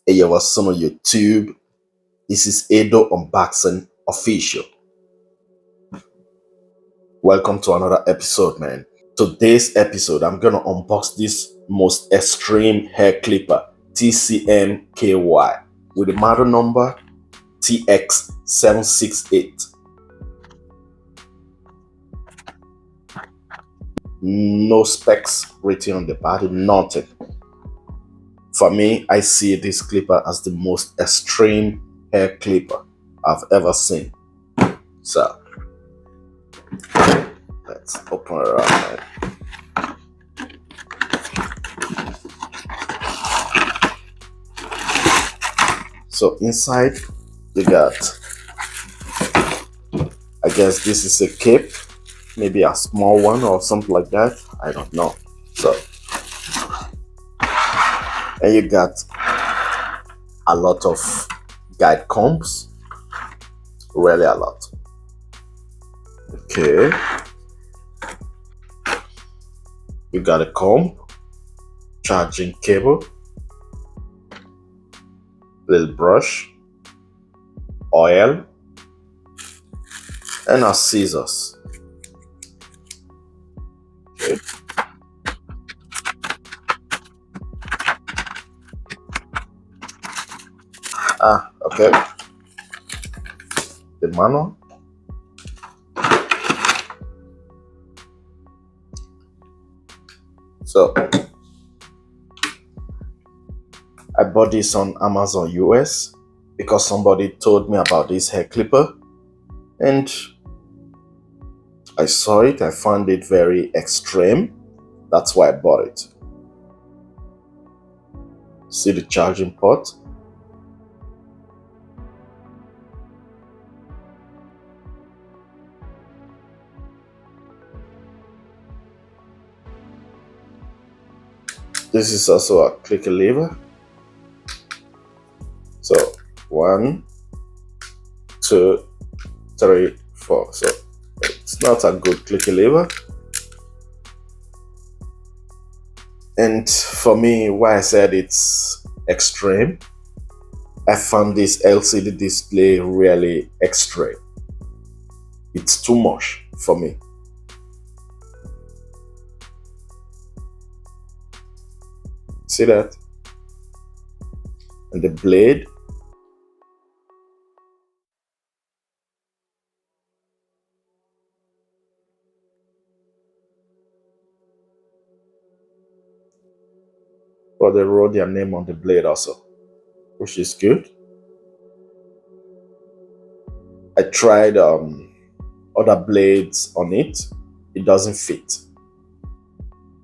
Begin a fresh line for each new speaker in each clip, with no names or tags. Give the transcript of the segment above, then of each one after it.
Hey, yo, what's on YouTube? This is Edo Unboxing Official. Welcome to another episode, man. Today's episode, I'm gonna unbox this most extreme hair clipper, TCMKY, with the model number TX768. No specs written on the body, nothing. For me, I see this clipper as the most extreme hair clipper I've ever seen. So, let's open it up, man. So inside you got, I guess this is a cape, maybe a small one or something like that. I don't know. So, and you got a lot of guide combs, really a lot. Okay. You got a comb, charging cable, little brush, oil, and our scissors. Okay. Okay. The manual. So I bought this on Amazon US because somebody told me about this hair clipper and I saw it. I found it very extreme. That's why I bought it. See the charging port? This is also a clicker lever. So 1, 2, 3, 4. So it's not a good clicker lever. And for me, why I said it's extreme, I found this LCD display really extreme. It's too much for me. See that? And the blade. But they wrote their name on the blade also, which is good. I tried other blades on it. It doesn't fit.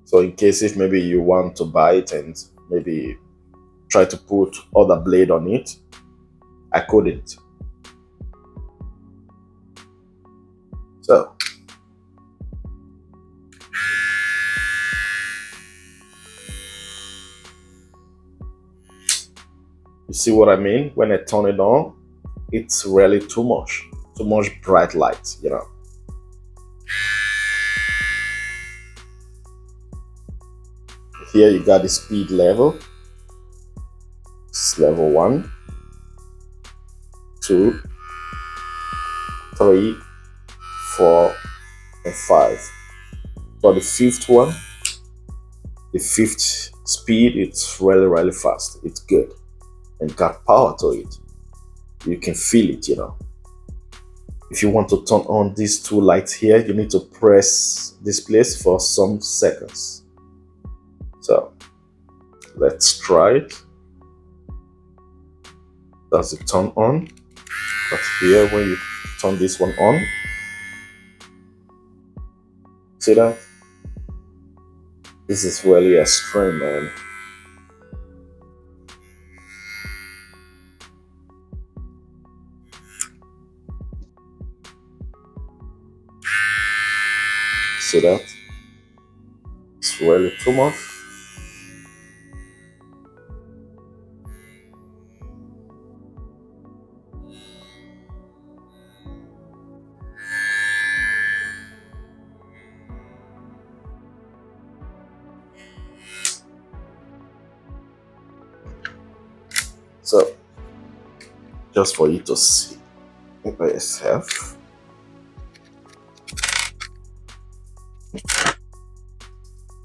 So in case if maybe you want to buy it and maybe try to put other blade on it, I couldn't. So you see what I mean? When I turn it on, it's really too much bright light, you know. Here you got the speed level. It's level 1, 2, 3, 4, and 5. For the fifth one, the fifth speed, it's really fast. It's good and got power to it. You can feel it, you know. If you want to turn on these two lights here, you need to press this place for some seconds. So let's try it. That's the turn on. But here, when you turn this one on, see that? This is really extreme, man. See that? It's really too much. So just for you to see by yourself.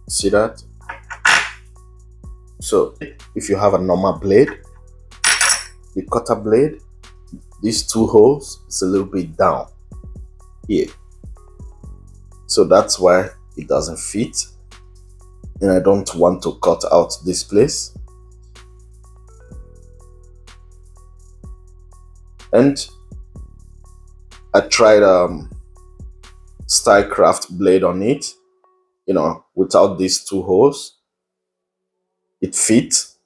See that? So if you have a normal blade, the cutter blade, these two holes is a little bit down here. So that's why it doesn't fit. And I don't want to cut out this place. And I tried Stylecraft blade on it, without these two holes. It fits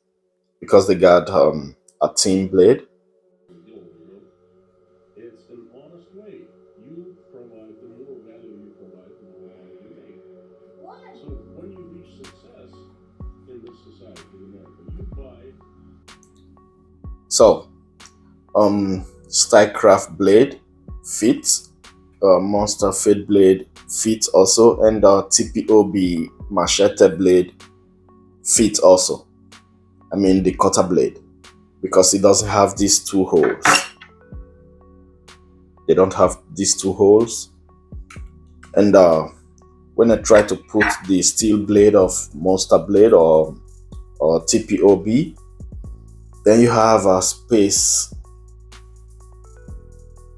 because they got a thin blade.
It's an honest way. You provide the more value you provide, the more money you make. What? So when you reach success in this society in America, you buy.
So Stylecraft blade fits, Monster Fade blade fits also, and TPOB machete blade fits also. I mean the cutter blade, because it doesn't have these two holes. They don't have these two holes. And when I try to put the steel blade of Monster blade or TPOB, then you have a space.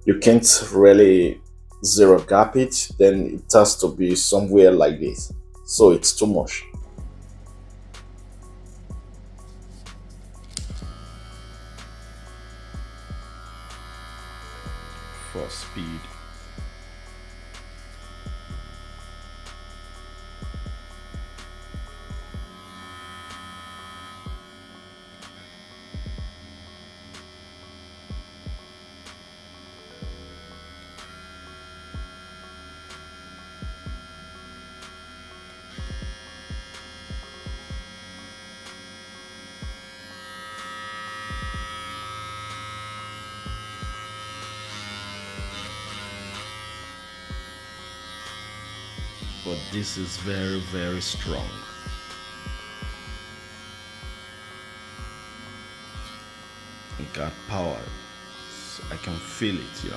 You can't really zero gap it, then it has to be somewhere like this. So it's too much. For speed. But this is very, very strong. It got power. So I can feel it,